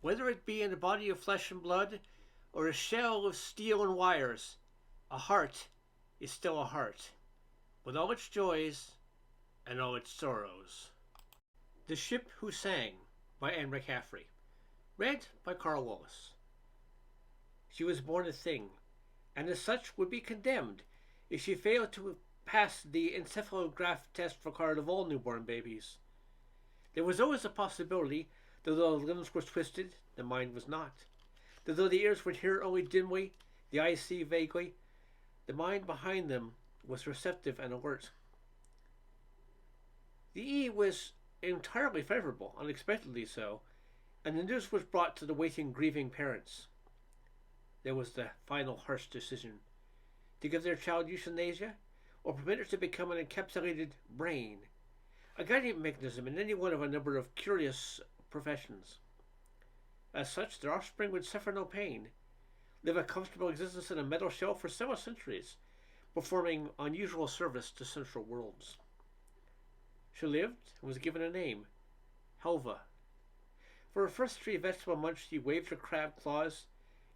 Whether it be in a body of flesh and blood or a shell of steel and wires, a heart is still a heart, with all its joys and all its sorrows. The Ship Who Sang by mcaffrey. Read by Karl. She was born a thing, and as such would be condemned if she failed to pass the encephalograph test required of all newborn babies. There was always a possibility that though the limbs were twisted, the mind was not. That though the ears would hear only dimly, the eyes see vaguely, the mind behind them was receptive and alert. The E was entirely favourable, unexpectedly so, and the news was brought to the waiting, grieving parents. There was the final harsh decision: to give their child euthanasia, or permit it to become an encapsulated brain, a guiding mechanism in any one of a number of curious professions. As such, their offspring would suffer no pain, live a comfortable existence in a metal shell for several centuries, performing unusual service to central worlds. She lived and was given a name, Helva. For her first 3 vegetable months she waved her crab claws,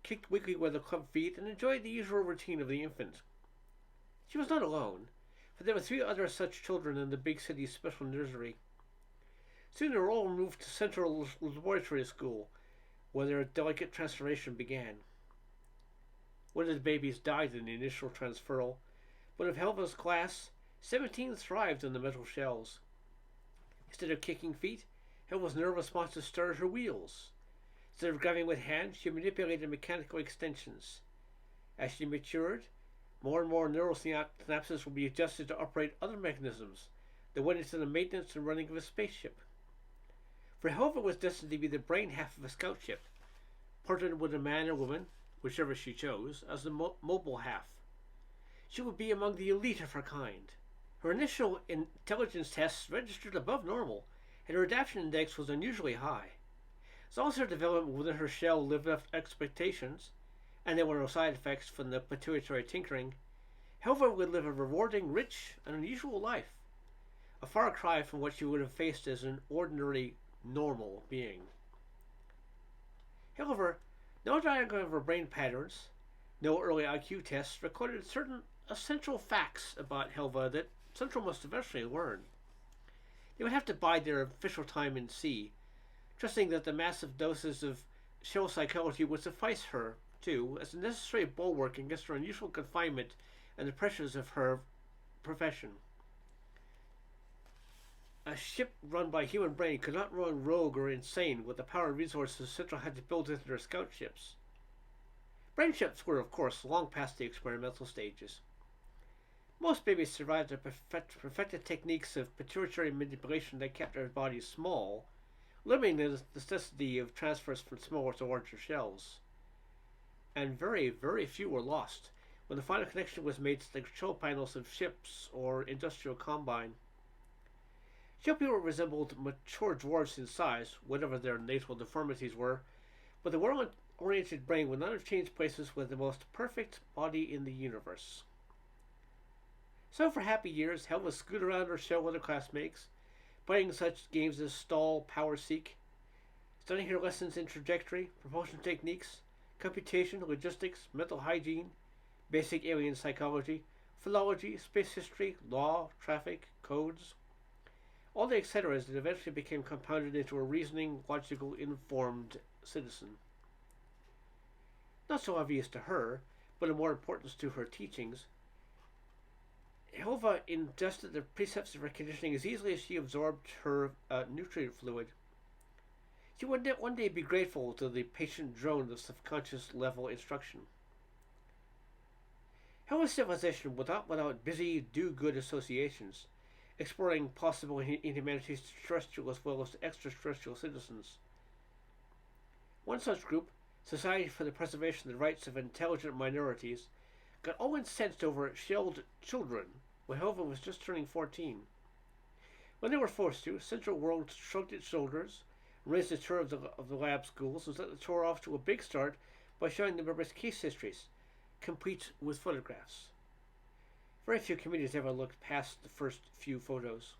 kicked weakly with her club feet, and enjoyed the usual routine of the infant. She was not alone, for there were 3 other such children in the big city's special nursery. Soon they were all moved to Central Laboratory School, where their delicate transformation began. One of the babies died in the initial transferal, but of Helva's class, 17 thrived in the metal shells. Instead of kicking feet, Helva's nerve responses stirred her wheels. Instead of grabbing with hands, she manipulated mechanical extensions. As she matured, more and more neural synapses will be adjusted to operate other mechanisms that went into the maintenance and running of a spaceship. For Helva was destined to be the brain half of a scout ship, partnered with a man or woman, whichever she chose, as the mobile half. She would be among the elite of her kind. Her initial intelligence tests registered above normal, and her adaptation index was unusually high. As long as her development within her shell lived up to expectations, and there were no side effects from the pituitary tinkering, Helva would live a rewarding, rich, and unusual life, a far cry from what she would have faced as an ordinary, normal being. However, no diagram of her brain patterns, no early IQ tests recorded certain essential facts about Helva that Central must eventually learn. They would have to bide their official time in C, trusting that the massive doses of shell psychology would suffice her, too, as a necessary bulwark against her unusual confinement and the pressures of her profession. A ship run by a human brain could not run rogue or insane with the power and resources Central had to build into their scout ships. Brain ships were, of course, long past the experimental stages. Most babies survived the perfected techniques of pituitary manipulation that kept their bodies small, limiting the necessity of transfers from smaller to larger shells. And very, very few were lost when the final connection was made to the control panels of ships or industrial combine. Ship people resembled mature dwarfs in size, whatever their natal deformities were, but the well-oriented brain would not have changed places with the most perfect body in the universe. So for happy years, Helva scooted around her shell with her classmates, playing such games as Stall, Power Seek, studying her lessons in trajectory, propulsion techniques, computation, logistics, mental hygiene, basic alien psychology, philology, space history, law, traffic, codes, all the etceteras that eventually became compounded into a reasoning, logical, informed citizen. Not so obvious to her, but of more importance to her teachings, Helva ingested the precepts of her conditioning as easily as she absorbed her nutrient fluid. She would one day be grateful to the patient drone of subconscious level instruction. Helva's civilization was not without busy, do-good associations, exploring possible inhumanities to terrestrial as well as to extraterrestrial citizens. One such group, Society for the Preservation of the Rights of Intelligent Minorities, got all incensed over shelled children when Helva was just turning 14. When they were forced to, Central World shrugged its shoulders, raised the tour of the lab schools, and set the tour off to a big start by showing the members' case histories, complete with photographs. Very few communities ever looked past the first few photos.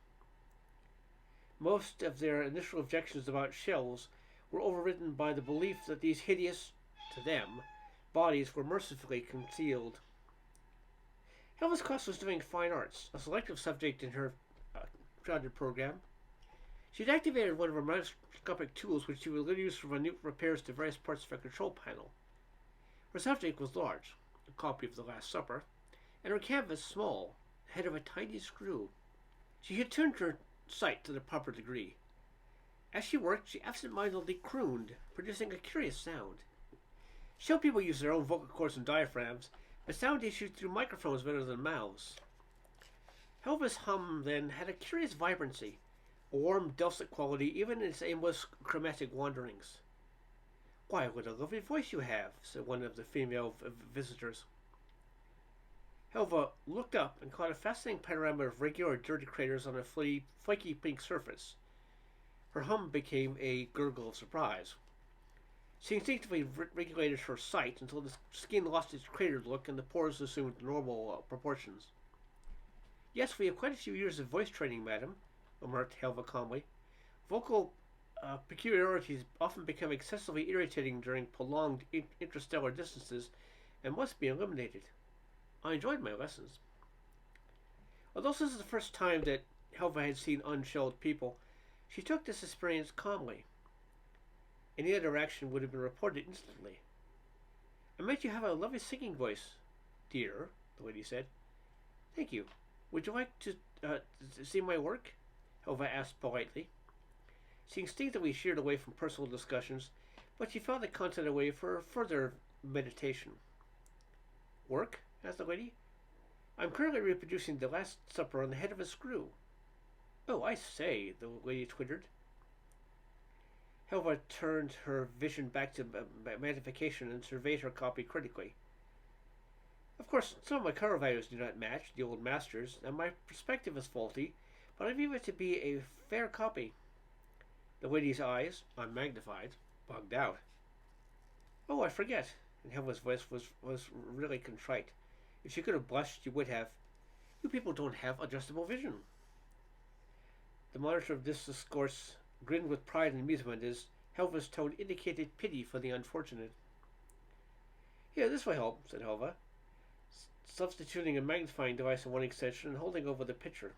Most of their initial objections about shells were overridden by the belief that these hideous, to them, bodies were mercifully concealed. Helva's class was doing fine arts, a selective subject in her graduate program. She'd activated one of her microscopic tools which she would later use for minute repairs to various parts of her control panel. Her subject was large, a copy of the Last Supper, and her canvas small, the head of a tiny screw. She had tuned her sight to the proper degree. As she worked, she absent-mindedly crooned, producing a curious sound. Show people use their own vocal cords and diaphragms, but sound issued through microphones better than mouths. Helva's hum, then, had a curious vibrancy, a warm, dulcet quality even in its aimless, chromatic wanderings. "Why, what a lovely voice you have," said one of the female visitors. Helva looked up and caught a fascinating panorama of regular, dirty craters on a flaky pink surface. Her hum became a gurgle of surprise. She instinctively regulated her sight until the skin lost its cratered look and the pores assumed normal proportions. "Yes, we have quite a few years of voice training, madam," remarked Helva calmly. "Vocal peculiarities often become excessively irritating during prolonged interstellar distances and must be eliminated. I enjoyed my lessons." Although this is the first time that Helva had seen unshelled people, she took this experience calmly. Any other action would have been reported instantly. "I meant you have a lovely singing voice, dear," the lady said. "Thank you. Would you like to see my work?" Helva asked politely. She instinctively sheered away from personal discussions, but she filed the content away for further meditation. "Work?" asked the lady. "I'm currently reproducing the Last Supper on the head of a screw." "Oh, I say," the lady twittered. Helva turned her vision back to magnification and surveyed her copy critically. "Of course, some of my color values do not match the old masters, and my perspective is faulty, but I view it to be a fair copy." The lady's eyes, unmagnified, bugged out. "Oh, I forget," and Helva's voice was really contrite. If she could have blushed, she would have. "You people don't have adjustable vision." The monitor of this discourse grinned with pride and amusement as Helva's tone indicated pity for the unfortunate. "Here, this will help," said Helva, substituting a magnifying device in one extension and holding over the picture.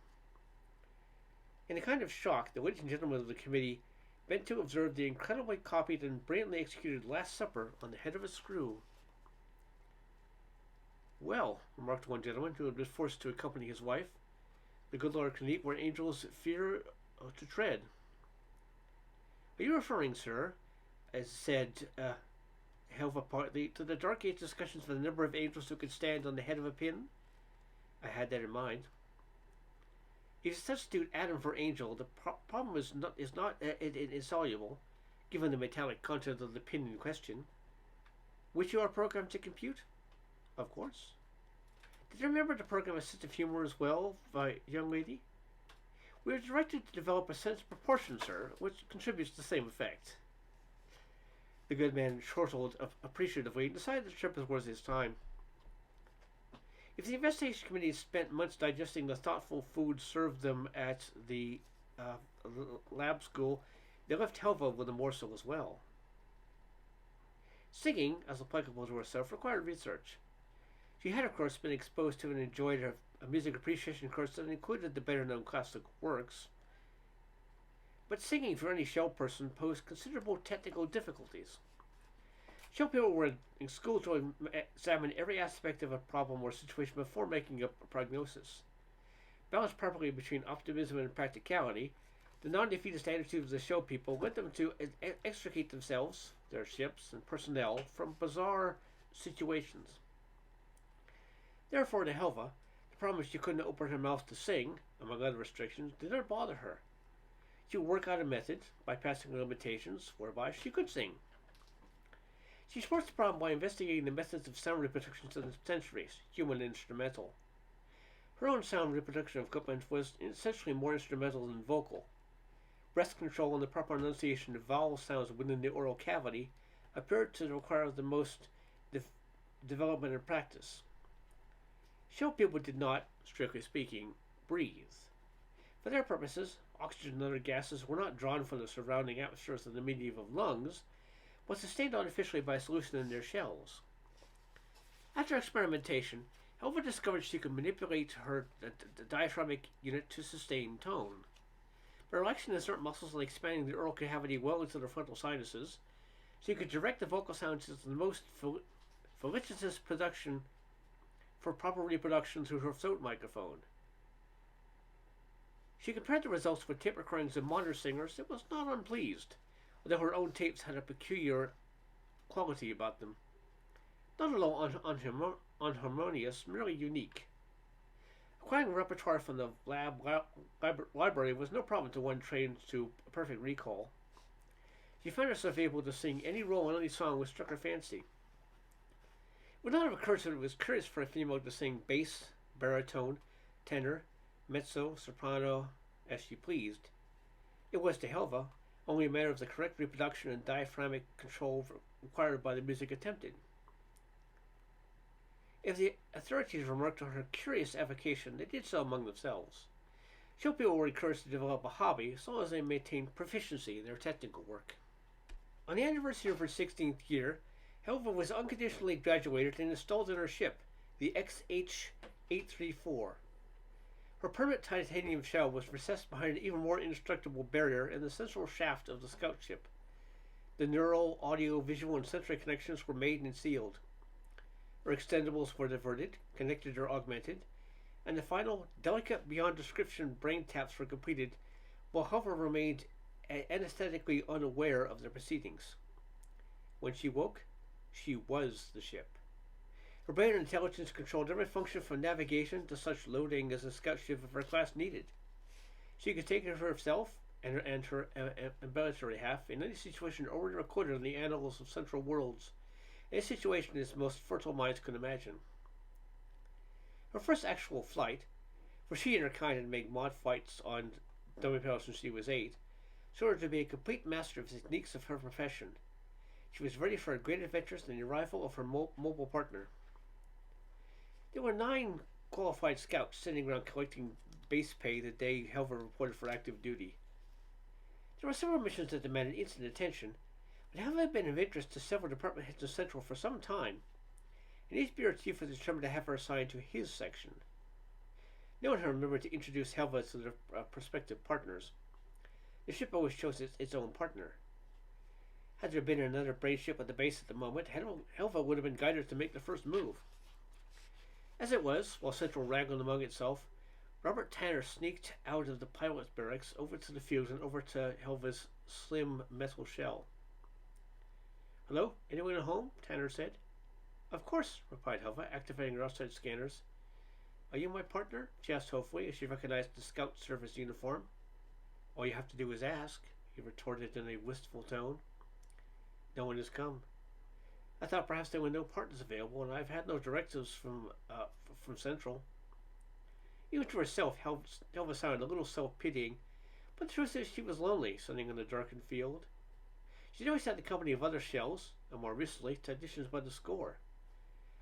In a kind of shock, the ladies and gentlemen of the committee bent to observe the incredibly copied and brilliantly executed Last Supper on the head of a screw. "Well," remarked one gentleman who had been forced to accompany his wife, "the good Lord can eat where angels fear to tread." "Are you referring, sir," as said Helva partly, "to the Dark Age discussions for the number of angels who could stand on the head of a pin?" "I had that in mind." If you substitute atom for angel, the problem is not insoluble, given the metallic content of the pin in question. "Which you are programmed to compute?" "Of course." "Did you remember to program a sense of humor as well, young lady?" "We are directed to develop a sense of proportion, sir, which contributes to the same effect." The good man chortled appreciatively and decided the trip was worth his time. If the investigation committee spent months digesting the thoughtful food served them at the lab school, they left Helva with a morsel as well. Singing, as applicable to herself, required research. She had, of course, been exposed to and enjoyed a music appreciation course that included the better-known classic works. But singing for any shell person posed considerable technical difficulties. Shell people were in school to examine every aspect of a problem or situation before making up a prognosis. Balanced properly between optimism and practicality, the non-defeatist attitude of the shell people led them to extricate themselves, their ships, and personnel from bizarre situations. Therefore, to Helva, the problem that she couldn't open her mouth to sing, among other restrictions, did not bother her. She would work out a method, bypassing the limitations, whereby she could sing. She explores the problem by investigating the methods of sound reproduction to the centuries, human and instrumental. Her own sound reproduction equipment was essentially more instrumental than vocal. Breath control and the proper enunciation of vowel sounds within the oral cavity appeared to require the most development and practice. Shell people did not, strictly speaking, breathe. For their purposes, oxygen and other gases were not drawn from the surrounding atmospheres of the medium of lungs, but sustained artificially by solution in their shells. After experimentation, Helva discovered she could manipulate the diaphragmatic unit to sustain tone. By relaxing the certain muscles and expanding the oral cavity well into the frontal sinuses, she could direct the vocal sounds to the most felicitous production for proper reproduction through her throat microphone. She compared the results with tape recordings of modern singers and was not unpleased, although her own tapes had a peculiar quality about them. Not alone unharmonious, merely unique. Acquiring a repertoire from the library was no problem to one trained to perfect recall. She found herself able to sing any role in any song which struck her fancy. It would not have occurred that it was curious for a female to sing bass, baritone, tenor, mezzo, soprano, as she pleased. It was to Helva only a matter of the correct reproduction and diaphragmatic control required by the music attempted. If the authorities remarked on her curious avocation, they did so among themselves. Few people were encouraged to develop a hobby as long as they maintained proficiency in their technical work. On the anniversary of her 16th year, Helva was unconditionally graduated and installed in her ship, the XH-834. Her permanent titanium shell was recessed behind an even more indestructible barrier in the central shaft of the scout ship. The neural, audio, visual, and sensory connections were made and sealed. Her extendables were diverted, connected or augmented, and the final, delicate beyond description brain taps were completed, while Helva remained anesthetically unaware of their proceedings. When she woke, she was the ship. Her brain and intelligence controlled every function from navigation to such loading as the scout ship of her class needed. She could take care of herself and her ambulatory half in any situation already recorded in the annals of Central Worlds, a situation its most fertile minds could imagine. Her first actual flight, for she and her kind had made mod flights on dummy pilots since she was 8, showed her to be a complete master of the techniques of her profession. She was ready for great adventures and the arrival of her mobile partner. There were 9 qualified scouts sitting around collecting base pay the day Helva reported for active duty. There were several missions that demanded instant attention, but Helva had been of interest to several department heads of Central for some time, and each bureau chief was determined to have her assigned to his section. No one had remembered to introduce Helva to their prospective partners. The ship always chose its own partner. Had there been another brain ship at the base at the moment, Helva would have been guided to make the first move. As it was, while Central wrangled among itself, Robert Tanner sneaked out of the pilot's barracks over to the field and over to Helva's slim metal shell. "Hello? Anyone at home?" Tanner said. "Of course," replied Helva, activating her outside scanners. "Are you my partner?" she asked hopefully as she recognized the scout service uniform. "All you have to do is ask," he retorted in a wistful tone. "No one has come. I thought perhaps there were no partners available, and I've had no directives from Central." Even to herself, Helva sounded a little self-pitying, but the truth is she was lonely, sitting in the darkened field. She'd always had the company of other shells, and more recently, technicians by the score.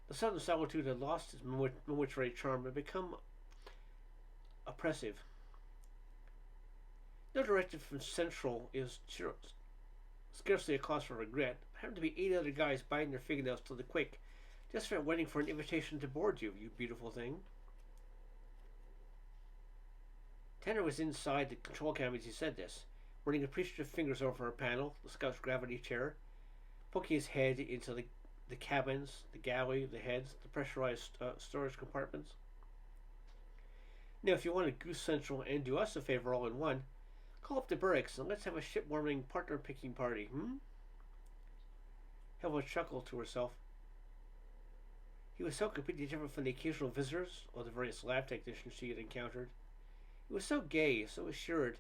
The southern solitude had lost its momentary charm and become oppressive. No directive from Central is scarcely a cause for regret. There happened to be 8 other guys biting their fingernails to the quick, just for waiting for an invitation to board you, you beautiful thing. Tanner was inside the control cabin as he said this, running appreciative fingers over her panel, the scout's gravity chair, poking his head into the cabins, the galley, the heads, the pressurized storage compartments. "Now, if you want to goose Central and do us a favor all in one, call up the barracks and let's have a ship-warming partner-picking party, Helva chuckled to herself. He was so completely different from the occasional visitors or the various lab technicians she had encountered. He was so gay, so assured,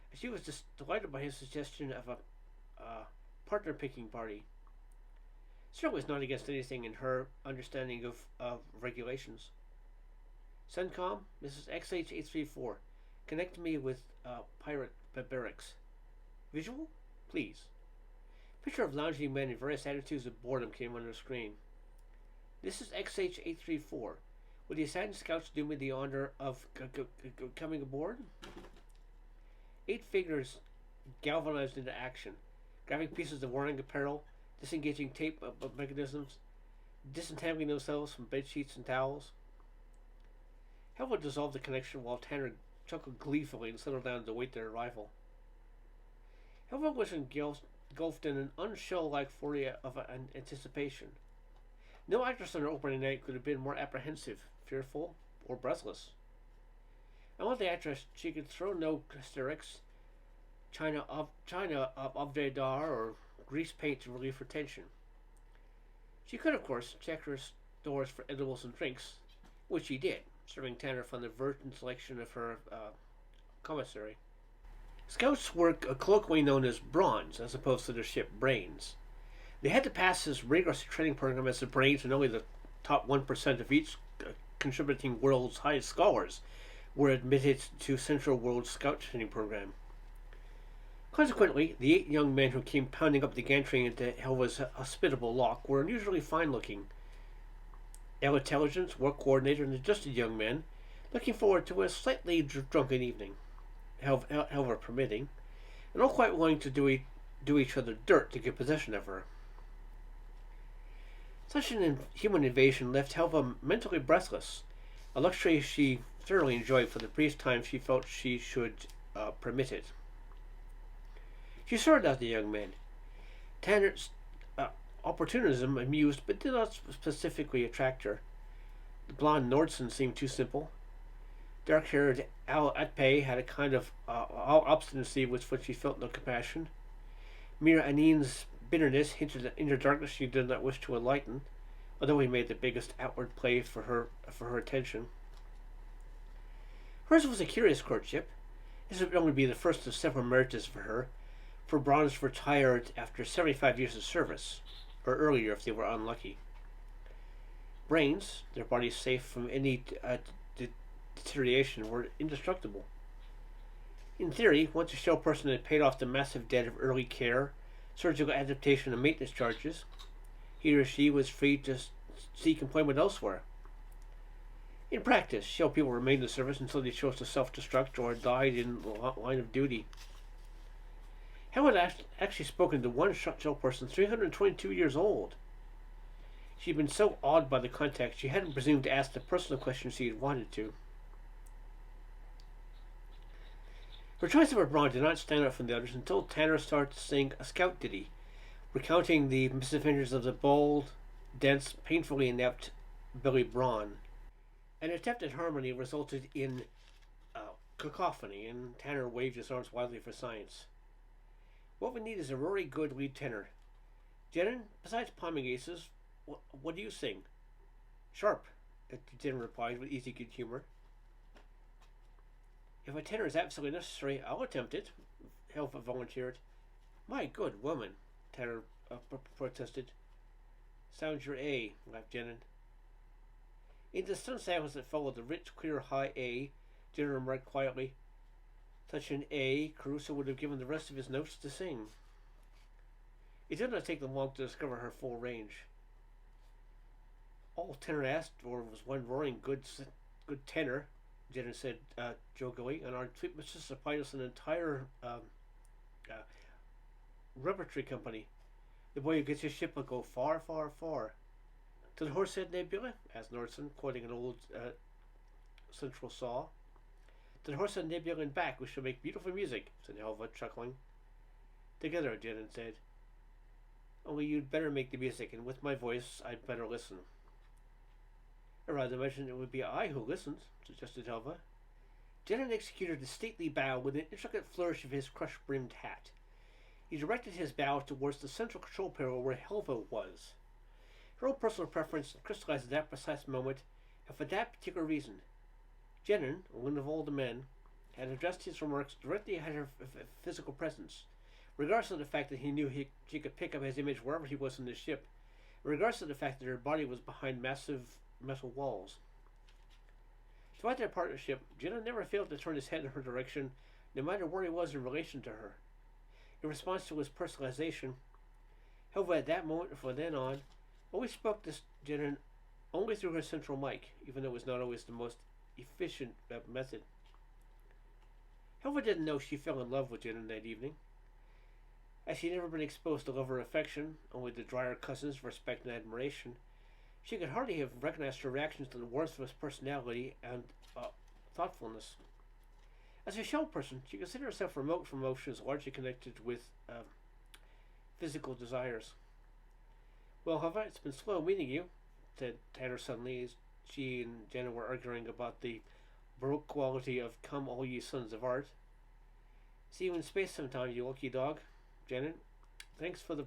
and she was just delighted by his suggestion of a partner-picking party. Certainly was not against anything in her understanding of regulations. "CENTCOM, this is XH-834. Connect me with Pirate Barracks. Visual? Please." A picture of lounging men in various attitudes of boredom came on the screen. "This is XH-834. Would the assigned scouts do me the honor of coming aboard?" 8 figures galvanized into action, grabbing pieces of wearing apparel, disengaging tape mechanisms, disentangling themselves from bed sheets and towels. Helva dissolved the connection while Tanner chuckled gleefully and settled down to await their arrival. Helva was engulfed in an unshell-like euphoria of anticipation. No actress on her opening night could have been more apprehensive, fearful, or breathless. Unlike the actress, she could throw no hysterics, china objet d'art, or grease paint to relieve her tension. She could, of course, check her stores for edibles and drinks, which she did, serving Tanner from the virgin selection of her commissary. Scouts were colloquially known as Bronze, as opposed to their ship Brains. They had to pass this rigorous training program as the Brains, and only the top 1% of each contributing world's highest scholars were admitted to Central World Scout Training Program. Consequently, the 8 young men who came pounding up the gantry into Helva's hospitable lock were unusually fine-looking. Intelligent, work-coordinated, and adjusted young men, looking forward to a slightly drunken evening, Helva permitting, and all quite willing to do each other dirt to get possession of her. Such an human invasion left Helva mentally breathless, a luxury she thoroughly enjoyed for the brief time she felt she should permit it. She stared at the young men. Tanner's opportunism amused but did not specifically attract her. The blonde Nordson seemed too simple. Dark-haired Al Atpay had a kind of obstinacy with which she felt no compassion. Mira Anin's bitterness hinted at inner darkness she did not wish to enlighten, although he made the biggest outward play for her attention. Hers was a curious courtship. This would only be the first of several marriages for her, for Bronze retired after 75 years of service, or earlier if they were unlucky. Brains, their bodies safe from any deterioration, were indestructible. In theory, once a shell person had paid off the massive debt of early care, surgical adaptation, and maintenance charges, he or she was free to seek employment elsewhere. In practice, shell people remained in service until they chose to self-destruct or died in the line of duty. Helen had actually spoken to one shell person 322 years old. She'd been so awed by the contact she hadn't presumed to ask the personal questions she had wanted to. Her choice of a Braun did not stand out from the others until Tanner started to sing a scout ditty, recounting the misadventures of the bold, dense, painfully inept Billy Braun. An attempt at harmony resulted in cacophony, and Tanner waved his arms wildly for science. What we need is a very good lead tenor. Jenin, besides palming aces, what do you sing? Sharp, Jenin replied with easy good humor. If a tenor is absolutely necessary, I'll attempt it, Helva volunteered. My good woman, Tanner protested. Sounds your A, laughed Jenin. In the stunned silence that followed the rich, clear, high A, Jenin remarked quietly, such an A, Caruso would have given the rest of his notes to sing. It did not take them long to discover her full range. All Tanner asked for was one roaring good tenor, Jenin said jokingly, and our sweet mistress supplied us an entire repertory company. The boy who gets his ship will go far, far, far. To the Horsehead Nebula? Asked Nordson, quoting an old central saw. To the Horsehead Nebula and back, we shall make beautiful music, said Helva, chuckling. Together, Jenin said. Only you'd better make the music, and with my voice, I'd better listen. I rather imagine it would be I who listens, suggested Helva. Jenin executed a stately bow with an intricate flourish of his crush-brimmed hat. He directed his bow towards the central control panel where Helva was. Her own personal preference crystallized at that precise moment, and for that particular reason. Jenin, one of all the men, had addressed his remarks directly at her physical presence, regardless of the fact that he knew she could pick up his image wherever he was in the ship, and regardless of the fact that her body was behind massive metal walls. Throughout their partnership, Jenin never failed to turn his head in her direction, no matter where he was in relation to her. In response to his personalization, Helva at that moment and from then on always spoke to Jenin only through her central mic, even though it was not always the most efficient method. Helva didn't know she fell in love with Jen that evening. As she'd never been exposed to love or affection, only the drier cousins of respect and admiration, she could hardly have recognized her reactions to the warmth of his personality and thoughtfulness. As a shell person, she considered herself remote from emotions largely connected with physical desires. Well, Helva, it's been slow meeting you, said Tanner suddenly as she and Jenna were arguing about the baroque quality of Come All Ye Sons of Art. See you in space sometime, you lucky dog. Jenna, thanks for the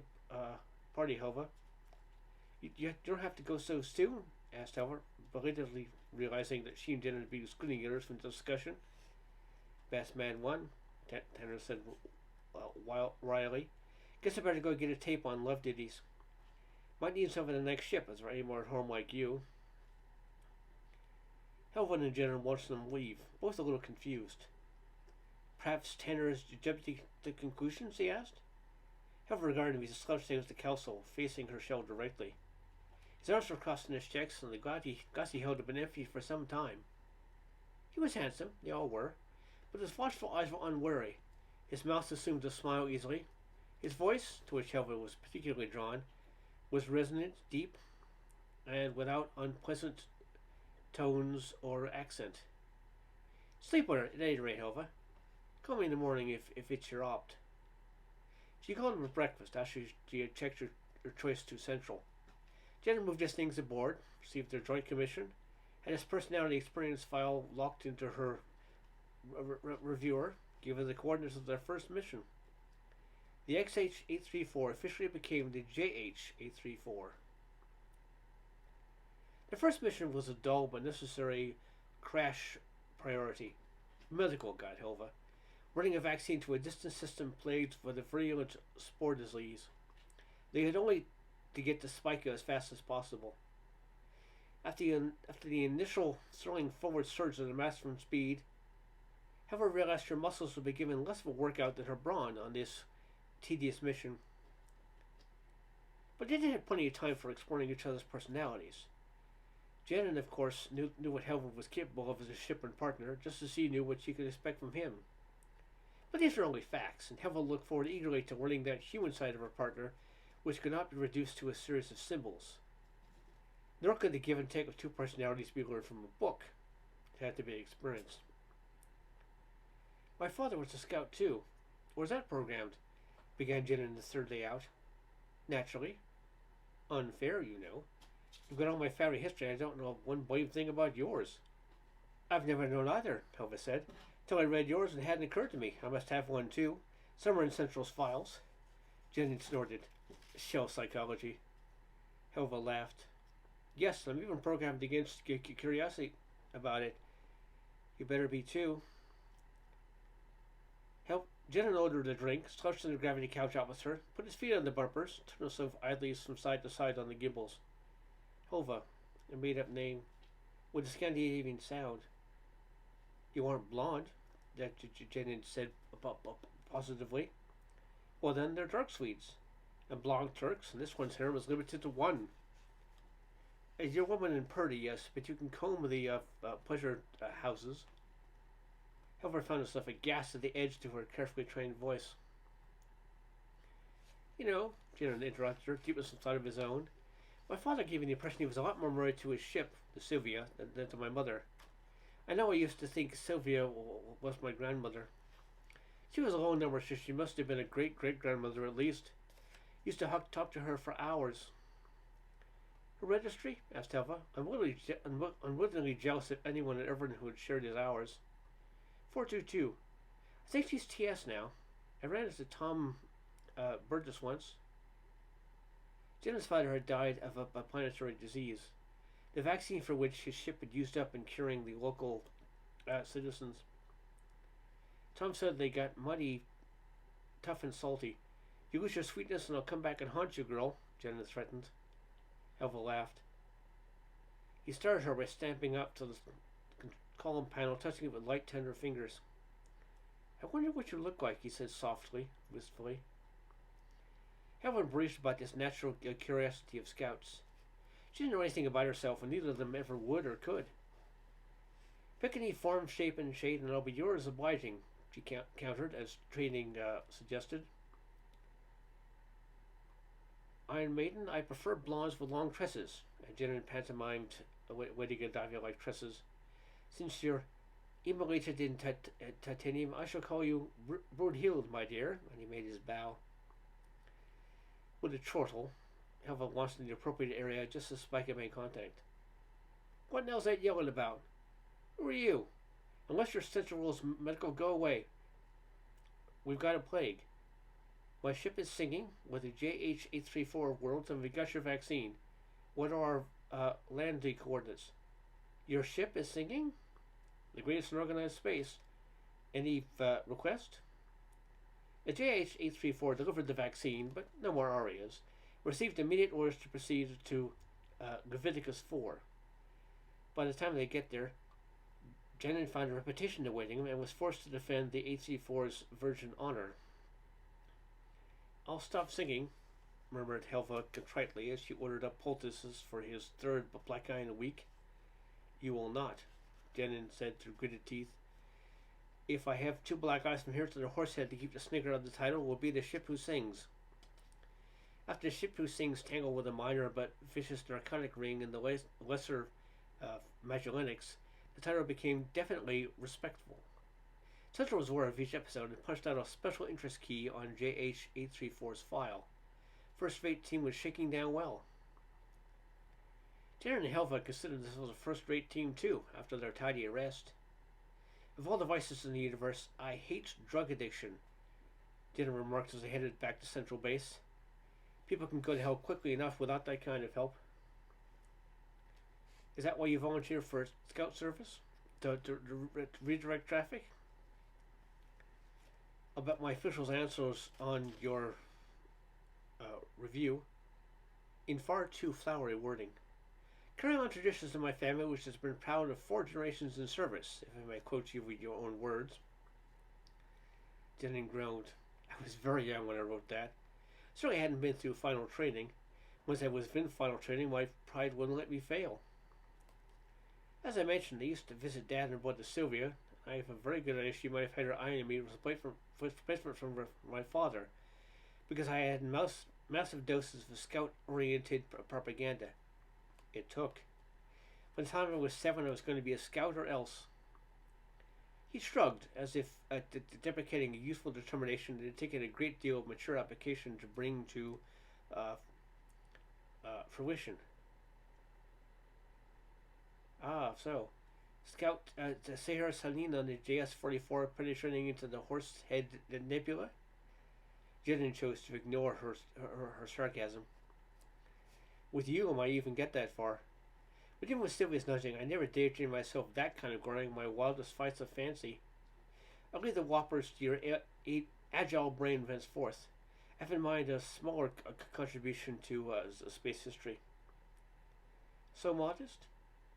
party, Helva. You don't have to go so soon, asked Helva, belatedly realizing that she and Jenna would be excluding others from the discussion. Best man won, Tanner said wryly. Guess I better go get a tape on love ditties. Might need some for the next ship, as there any more at home like you. Helva and Jenna watched them leave, both a little confused. Perhaps Tanner has jumped to conclusions, he asked. Helva regarded him as he slouched against the console, facing her shell directly. His arms were crossed in his chest, and the glass he held had been empty for some time. He was handsome, they all were, but his watchful eyes were unwary. His mouth assumed to smile easily. His voice, to which Helva was particularly drawn, was resonant, deep, and without unpleasant tones or accent. Sleep with her, at any rate, Helva. Call me in the morning if it's your opt. She called him at breakfast after she had checked her choice to Central. Jenna moved his things aboard, received their joint commission, had his personality experience file locked into her reviewer, gave her the coordinates of their first mission. The XH-834 officially became the JH-834. The first mission was a dull but necessary crash priority. Medical, God Helva. Running a vaccine to a distant system plagued with a virulent spore disease. They had only to get to Spica as fast as possible. After the initial thrilling forward surge at a maximum speed, Helva realized her muscles would be given less of a workout than her brawn on this tedious mission. But they did have plenty of time for exploring each other's personalities. Janet, of course, knew what Helva was capable of as a ship and partner, just as she knew what she could expect from him. But these are only facts, and Helva looked forward eagerly to learning that human side of her partner, which could not be reduced to a series of symbols. Nor could the give and take of two personalities be learned from a book. It had to be experienced. My father was a scout too. Or was that programmed? Began Jen in the third day out. Naturally. Unfair, you know. You've got all my family history, I don't know one blame thing about yours. I've never known either, Helva said, till I read yours and it hadn't occurred to me. I must have one too. Somewhere in Central's files. Jen snorted. Shell psychology. Helva laughed. Yes, I'm even programmed against curiosity about it. You better be too. Jen ordered a drink, slouched on the gravity couch opposite her, put his feet on the bumpers, turned himself idly from side to side on the gimbals. Helva, a made-up name, with a Scandinavian sound. You aren't blonde, that Jen said positively. Well then, they're dark Swedes, and blonde Turks, and this one's hair was limited to one. As your woman and purdy, yes, but you can comb the pleasure houses. Helva found herself aghast at the edge to her carefully trained voice. You know, Jen interrupted her, deep in some thought of his own. My father gave me the impression he was a lot more married to his ship, the Sylvia, than to my mother. I know I used to think Sylvia was my grandmother. She was a low number, so she must have been a great-great-grandmother at least. Used to talk to her for hours. Her registry? Asked Helva, unwittingly jealous of anyone and everyone who had shared his hours. 422. I think she's TS now. I ran into Tom Burgess once. Jenna's father had died of a planetary disease, the vaccine for which his ship had used up in curing the local citizens. Tom said they got mighty tough and salty. You lose your sweetness and I'll come back and haunt you, girl, Jenna threatened. Helva laughed. He started her by stamping up to the column panel, touching it with light, tender fingers. I wonder what you look like, he said softly, wistfully. Helva breathed about this natural curiosity of scouts. She didn't know anything about herself, and neither of them ever would or could. Pick any form, shape, and shade, and I'll be yours obliging, she countered, as training suggested. Iron Maiden, I prefer blondes with long tresses. And Jenin pantomimed a wedding Davia like tresses. Since you're immolated in titanium, I shall call you Brunhild, my dear. And he made his bow. With a chortle, Helva launched in the appropriate area just as Spike had made contact. What the hell's that yelling about? Who are you? Unless you're Central Rules Medical, go away. We've got a plague. My ship is singing with the JH-834 worlds, and we got your vaccine. What are our landing coordinates? Your ship is singing? The greatest in organized space. Any request? The JH-834 delivered the vaccine, but no more arias. Received immediate orders to proceed to Graviticus 4. By the time they get there, Jenin found a repetition awaiting him and was forced to defend the HC4's virgin honor. I'll stop singing, murmured Helva contritely as she ordered up poultices for his third black eye in a week. You will not, Jenin said through gritted teeth. If I have 2 black eyes from here to the Horsehead to keep the snigger of the title, will be the ship who sings. After the ship who sings tangled with a minor but vicious narcotic ring in the lesser Magellanics, the title became definitely respectful. Central was aware of each episode and punched out a special interest key on JH-834's file. First-rate team was shaking down well. Darren and Helva considered this was a first-rate team too, after their tidy arrest. Of all the vices in the universe, I hate drug addiction, Darren remarked as they headed back to Central Base. People can go to hell quickly enough without that kind of help. Is that why you volunteer for scout service? To redirect traffic? I'll bet my official's answers on your review in far too flowery wording. Carrying on traditions in my family, which has been proud of 4 generations in service, if I may quote you with your own words. Denning groaned. I was very young when I wrote that. Certainly I hadn't been through final training. Once I was in final training, my pride wouldn't let me fail. As I mentioned, I used to visit Dad and brother Sylvia. I have a very good idea she might have had her eye on me as a replacement from my father, because I had massive doses of scout-oriented propaganda. It took. By the time I was 7, I was going to be a scout or else. He shrugged, as if deprecating a youthful determination that had taken a great deal of mature application to bring to fruition. Ah, so. Scout Sahara Saline on the JS-44 penetrating into the Horsehead Nebula? Jenin chose to ignore her sarcasm. With you, I might even get that far. But even with Sylvia's nudging, I never dared dream myself that kind of growing my wildest fights of fancy. I'll leave the whoppers to your agile brain thenceforth. I have in mind a smaller contribution to space history. So modest?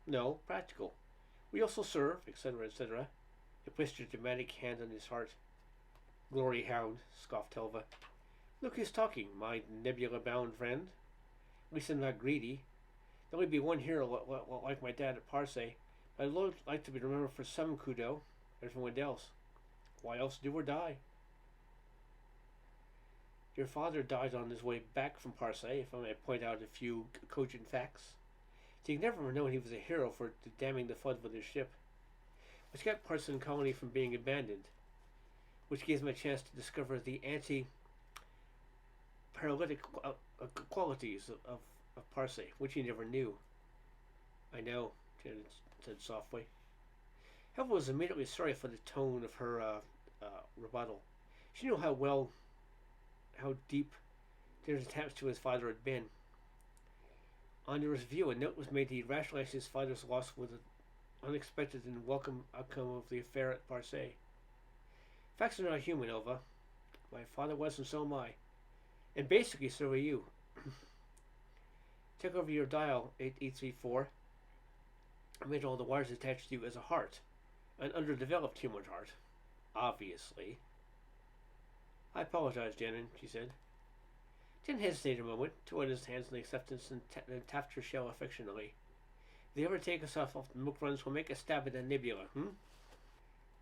No, practical. We also serve, etc., etc. He placed a dramatic hand on his heart. Glory hound, scoffed Helva. Look who's talking, my nebula-bound friend. At least I'm not greedy. There'll only be one hero like my dad at Parsay, but I'd like to be remembered for some kudo, everyone else. Why else do or die? Your father died on his way back from Parsay, if I may point out a few cogent facts. So you never known he was a hero for damming the flood with his ship, which kept Parson Colony from being abandoned, which gives him a chance to discover the anti-paralytic qualities of Parsay, which he never knew. I know, Janet said softly. Helva was immediately sorry for the tone of her rebuttal. She knew how deep their attachment to his father had been. On his review, a note was made that he rationalized his father's loss with an unexpected and welcome outcome of the affair at Parsay. Facts are not human, Elva. My father was, and so am I. And basically, so are you. Take over your dial, 8834. I made all the wires attached to you as a heart. An underdeveloped human heart. Obviously. I apologize, Janin, she said. Didn't hesitate a moment, tore his hands in acceptance and tapped her shell affectionately. If they ever take us off the milk runs, we'll make a stab at the nebula,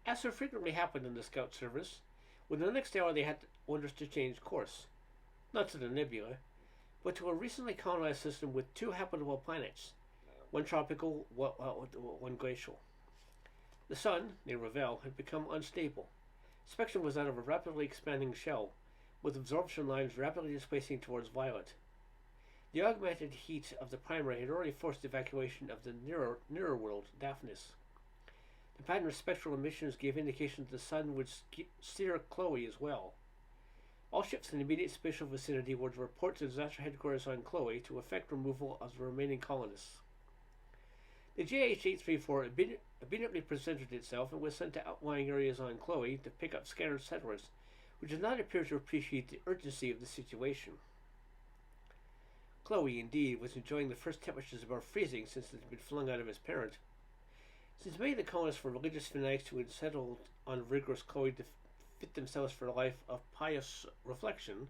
As so frequently happened in the scout service, within the next hour they had orders to change course, not to the nebula, but to a recently colonized system with two habitable planets, one tropical, one glacial. The sun, near Ravel, had become unstable. Spectrum was that of a rapidly expanding shell, with absorption lines rapidly displacing towards violet. The augmented heat of the primary had already forced evacuation of the nearer world, Daphnis. The pattern of spectral emissions gave indication that the sun would steer Chloe as well. All ships in the immediate spatial vicinity were to report to disaster headquarters on Chloe to effect removal of the remaining colonists. The JH-834 immediately presented itself and was sent to outlying areas on Chloe to pick up scattered settlers, who did not appear to appreciate the urgency of the situation. Chloe, indeed, was enjoying the first temperatures above freezing since it had been flung out of its parent. Since many of the colonists were religious fanatics who had settled on rigorous Chloe to fit themselves for a life of pious reflection,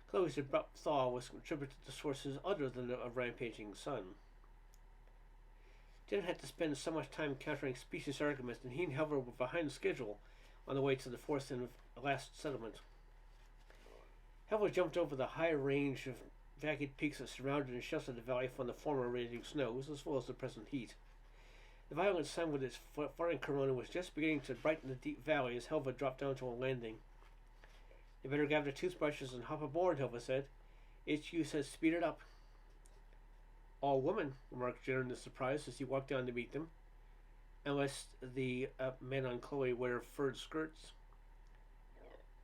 Chloe's abrupt thaw was attributed to sources other than a rampaging sun. Janet had to spend so much time countering specious arguments, and he and Helver were behind schedule on the way to the fourth and last settlement. Helver jumped over the high range of jagged peaks that surrounded and sheltered the valley from the former raging snows, as well as the present heat. The violent sun with its foreign corona was just beginning to brighten the deep valley as Helva dropped down to a landing. "You better gather toothbrushes and hop aboard," Helva said. "HU says speed it up." "All women," remarked Jenner in surprise as he walked down to meet them, "unless the men on Chloe wear furred skirts."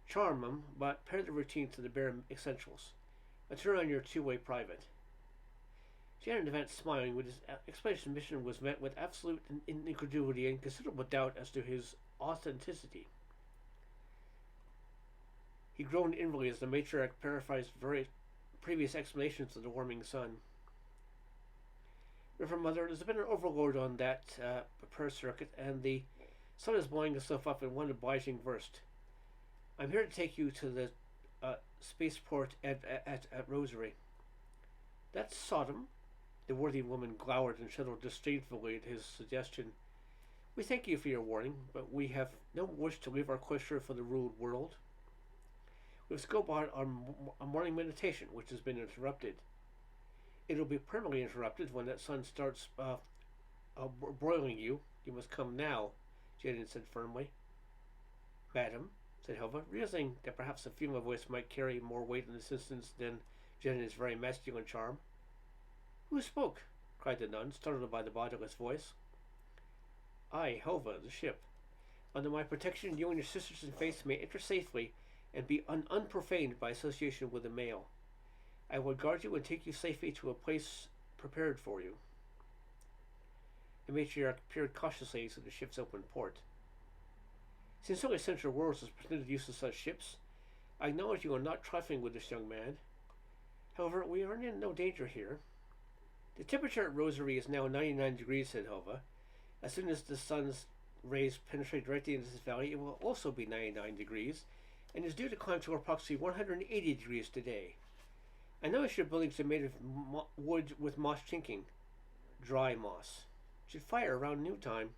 "Charm 'em, but pare the routine to the bare essentials. And turn on your two-way private." Janet advanced smiling, but his explanation mission was met with absolute incredulity and considerable doubt as to his authenticity. He groaned inwardly as the matriarch paraphrased very previous explanations of the warming sun. "Reverend Mother, there's been an overload on that prayer circuit, and the sun is blowing itself up in one obliging verse. I'm here to take you to the spaceport at Rosary." "That's Sodom." The worthy woman glowered and shuddered disdainfully at his suggestion. "We thank you for your warning, but we have no wish to leave our cloister for the ruled world. We must go about our morning meditation, which has been interrupted. It'll be permanently interrupted when that sun starts broiling you. You must come now," Jaden said firmly. "Madam," said Helva, realizing that perhaps a female voice might carry more weight in this instance than Jaden's very masculine charm. "Who spoke?" cried the nun, startled by the bodiless voice. "I, Helva, the ship. Under my protection, you and your sisters in faith may enter safely and be unprofaned by association with a male. I will guard you and take you safely to a place prepared for you." The matriarch peered cautiously into the ship's open port. "Since only Central Worlds has permitted use of such ships, I acknowledge you are not trifling with this young man. However, we are in no danger here. The temperature at Rosary is now 99 degrees, said Helva. As soon as the sun's rays penetrate directly into this valley, it will also be 99 degrees, and is due to climb to approximately 180 degrees today. I notice your buildings are made of wood with moss chinking. Dry moss. Should fire around noontime.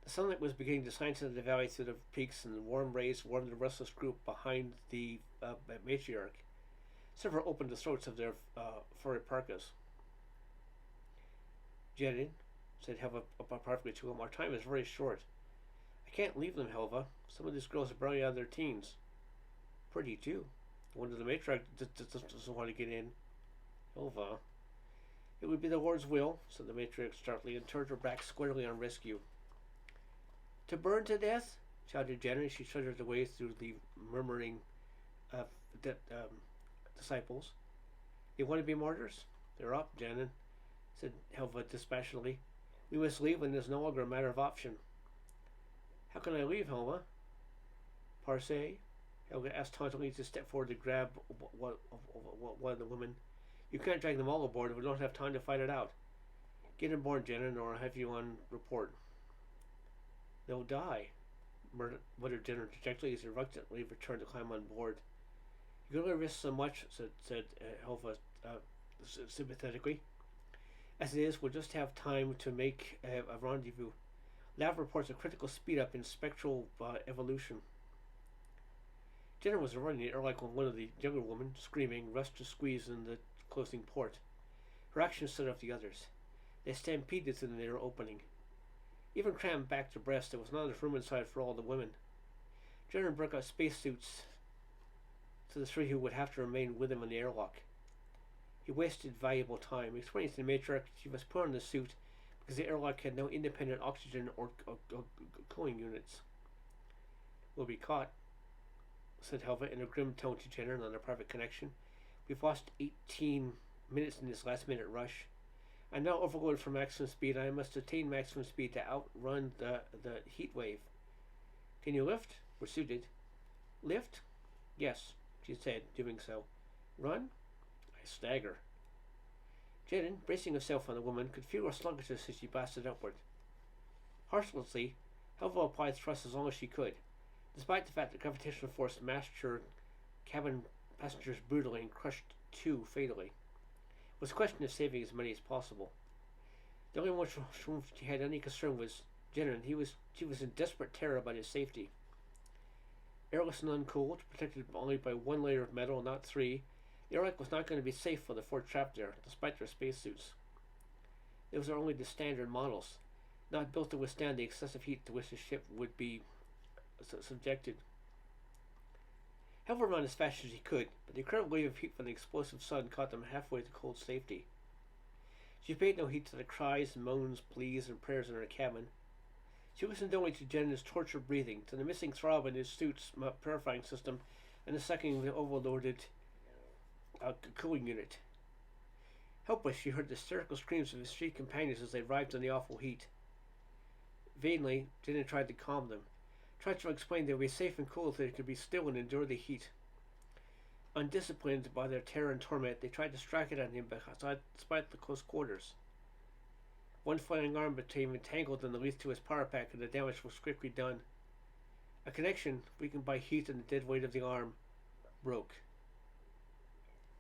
The sunlight was beginning to slant into the valley through the peaks, and the warm rays warmed the restless group behind the matriarch. Several opened the throats of their furry parkas. Jedid, said Helva powerfully to him, our time is very short. I can't leave them, Helva. Some of these girls are barely out of their teens. Pretty, too. I wonder the matriarch doesn't want to get in. Helva. It would be the Lord's will, said the matriarch starkly, and turned her back squarely on rescue. To burn to death? Shouted Janet as she shuddered away through the murmuring disciples. They want to be martyrs? They're up, Janet, said Helva dispassionately. We must leave when there's no longer a matter of option. How can I leave, Helva? Parse? Helga asked tauntingly to step forward to grab one of the women. You can't drag them all aboard if we don't have time to fight it out. Get aboard, Janet, or I'll have you on report. They'll die, muttered Jenner dejectedly as he reluctantly returned to climb on board. You can only risk so much, said Helva sympathetically. As it is, we'll just have time to make a rendezvous. Lab reports a critical speed up in spectral evolution. Jenner was running the airlock when one of the younger women, screaming, rushed to squeeze in the closing port. Her action set off the others. They stampeded to the narrow opening. Even crammed back to breast, there was not enough room inside for all the women. Jenner broke out spacesuits to the three who would have to remain with him in the airlock. He wasted valuable time, explaining to the matriarch she must put on the suit because the airlock had no independent oxygen or cooling units. We'll be caught, said Helva in a grim tone to Jenner on a private connection. We've lost 18 minutes in this last minute rush. I'm now overloaded for maximum speed. I must attain maximum speed to outrun the heat wave. Can you lift? We're suited. Lift? Yes, she said, doing so. Run? I stagger. Jenin, bracing herself on the woman, could feel her sluggishness as she blasted upward. Mercilessly, Helva applied thrust as long as she could, despite the fact that gravitational force mashed her cabin passengers brutally and crushed two fatally. It was a question of saving as many as possible. The only one for whom she had any concern was Jenin. She was in desperate terror about his safety. Airless and uncooled, protected only by one layer of metal, not three, the airlock was not going to be safe for the four trapped there, despite their spacesuits. Those are only the standard models, not built to withstand the excessive heat to which the ship would be subjected. Helva ran as fast as he could, but the incredible wave of heat from the explosive sun caught them halfway to cold safety. She paid no heed to the cries, moans, pleas, and prayers in her cabin. She listened only to Jenin's tortured breathing, to the missing throb in his suit's purifying system, and the sucking of the overloaded cooling unit. Helpless, she heard the hysterical screams of his three companions as they writhed in the awful heat. Vainly, Jenin tried to calm them, tried to explain they would be safe and cool so they could be still and endure the heat. Undisciplined by their terror and torment, they tried to strike it at him despite the close quarters. One flying arm became entangled in the leaf to his power pack, and the damage was quickly done. A connection, weakened by heat and the dead weight of the arm, broke.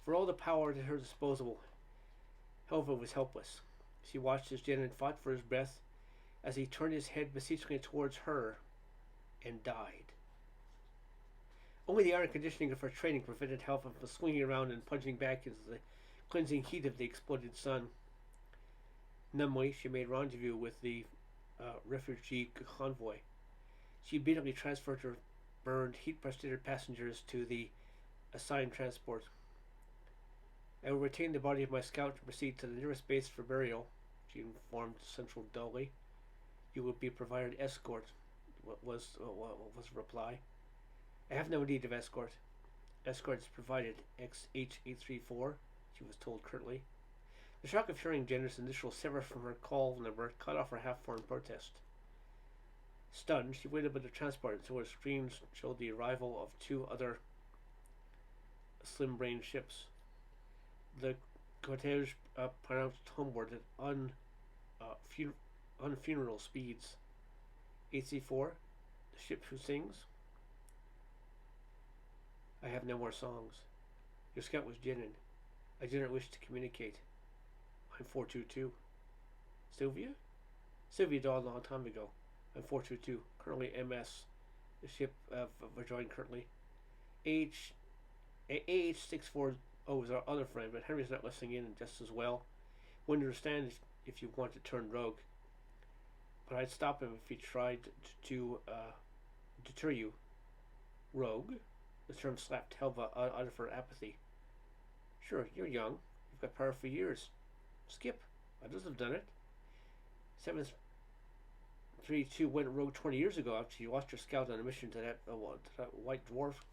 For all the power at her disposal, Helva was helpless. She watched as Jenin fought for his breath as he turned his head beseechingly towards her and died. Only the iron conditioning of her training prevented Helva from swinging around and plunging back into the cleansing heat of the exploded sun. Numbly, she made rendezvous with the refugee convoy. She immediately transferred her burned, heat-frustrated passengers to the assigned transport. I will retain the body of my scout to proceed to the nearest base for burial, she informed Central dully. You will be provided escort, was the reply. I have no need of escort. Escort is provided, XH834, she was told curtly. The shock of hearing Jenner's initials sever from her call number cut off her half-formed protest. Stunned, she waited by the transport until her screens showed the arrival of two other slim-brained ships. The cortege pronounced homeward at unfuneral speeds. 8C4, the ship who sings. I have no more songs. Your scout was Jenin. I did not wish to communicate. I'm 422. Sylvia? Sylvia died a long time ago. I'm 422. Currently MS. The ship rejoined currently. AH640 is our other friend, but Henry's not listening in just as well. Wouldn't understand if you want to turn rogue. But I'd stop him if he tried to deter you. Rogue? The term slapped Helva out of her apathy. Sure, you're young. You've got power for years. Skip. Others have done it. 732 went rogue 20 years ago after you lost your scout on a mission to that white dwarf.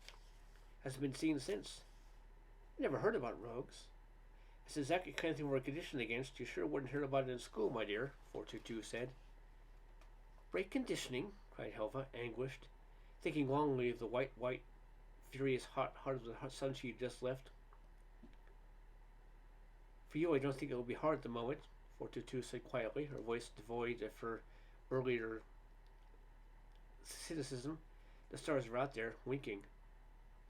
Hasn't been seen since. Never heard about rogues. It's exactly the kind of thing we're conditioned against. You sure wouldn't hear about it in school, my dear, 422 said. Break conditioning, cried Helva, anguished, thinking longingly of the white, furious hot heart of the hot sun she had just left. For you, I don't think it will be hard at the moment, 422 said quietly, her voice devoid of her earlier cynicism. The stars were out there, winking.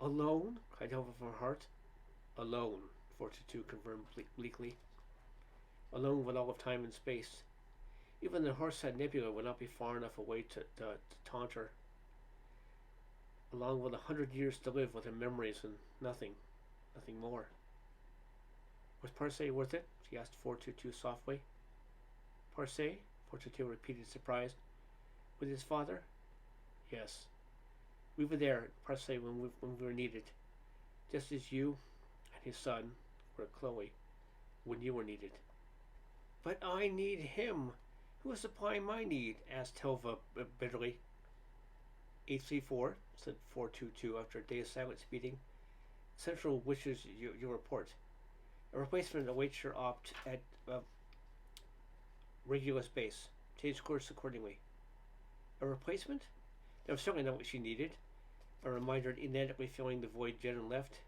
Alone? Cried Helva from her heart. Alone, 422 confirmed bleakly. Alone with all of time and space. Even the Horsehead Nebula would not be far enough away to taunt her, along with 100 years to live with her memories and nothing more. Was Parse worth it? She asked 422 softly. Parse? 422 repeated, surprised. With his father? Yes. We were there, Parse, when we were needed, just as you and his son were Chloe when you were needed. But I need him. Who is supplying my need? Asked Helva bitterly. 834, said 422 after a day of silent speeding. Central wishes your report. A replacement awaits your opt at Regulus base. Change course accordingly. A replacement? That was certainly not what she needed. A reminder inadequately filling the void Jenin left.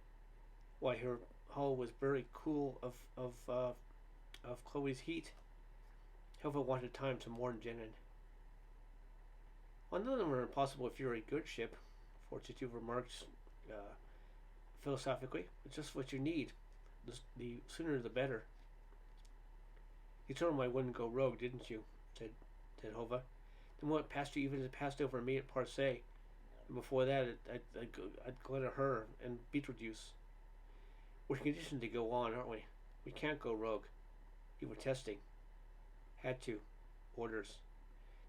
Why, her hull was very cool of Chloe's heat. Helva wanted time to mourn Jenin. Well, none of them are impossible if you're a good ship, 422 remarked philosophically. It's just what you need. The sooner the better. You told him I wouldn't go rogue, didn't you? said Helva. The moment passed you even as it passed over me at Parse. And before that, I'd go to her and beetroot juice. We're conditioned to go on, aren't we? We can't go rogue. You were testing. Had to. Orders.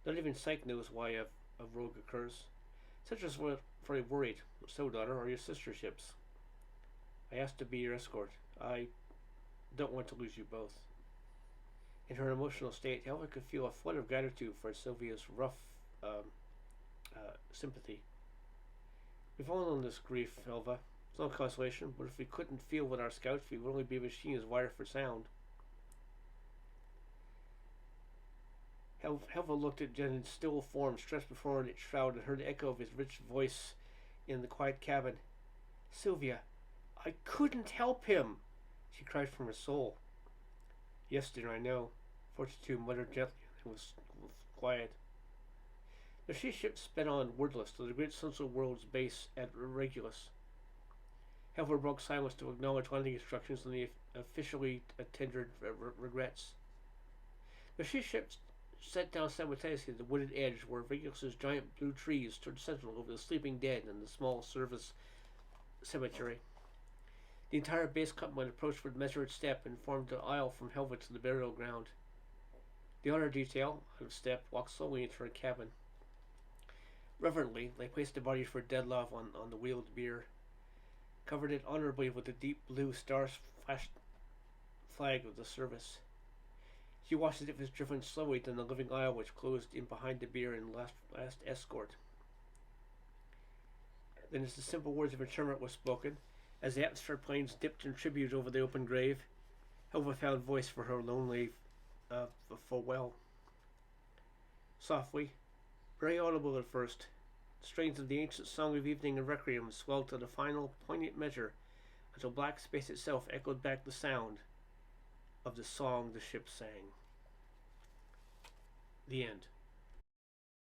Not even Psych knows why a rogue occurs. Such as what very worried. So, daughter, are your sister ships? I asked to be your escort. I don't want to lose you both. In her emotional state, Helva could feel a flood of gratitude for Sylvia's rough sympathy. We've all known this grief, Helva. It's no consolation, but if we couldn't feel with our scouts, we would only be machines wired for sound. Helva looked at Jenin's still form stretched before her in its shroud and heard the echo of his rich voice in the quiet cabin. Sylvia, I couldn't help him, she cried from her soul. Yes, dear, I know, 422 muttered gently and was quiet. The she ship sped on wordless to the great central world's base at Regulus. Helva broke silence to acknowledge landing instructions and the officially tendered regrets. The she ship set down simultaneously at the wooded edge where Regulus's giant blue trees stood sentinel over the sleeping dead and the small service cemetery. The entire base complement approached with measured step and formed an aisle from Helva to the burial ground. The honor detail, out of step, walked slowly into her cabin. Reverently, they placed the body for dead love on the wheeled bier, covered it honorably with the deep blue star-flashed flag of the service. She watched as it was driven slowly down the living aisle which closed in behind the bier in last escort. Then as the simple words of interment were spoken, as the atmosphere planes dipped in tribute over the open grave, Helva found voice for her lonely farewell. Softly, very audible at first, the strains of the ancient song of evening and requiem swelled to the final poignant measure until black space itself echoed back the sound of the song the ship sang. The end.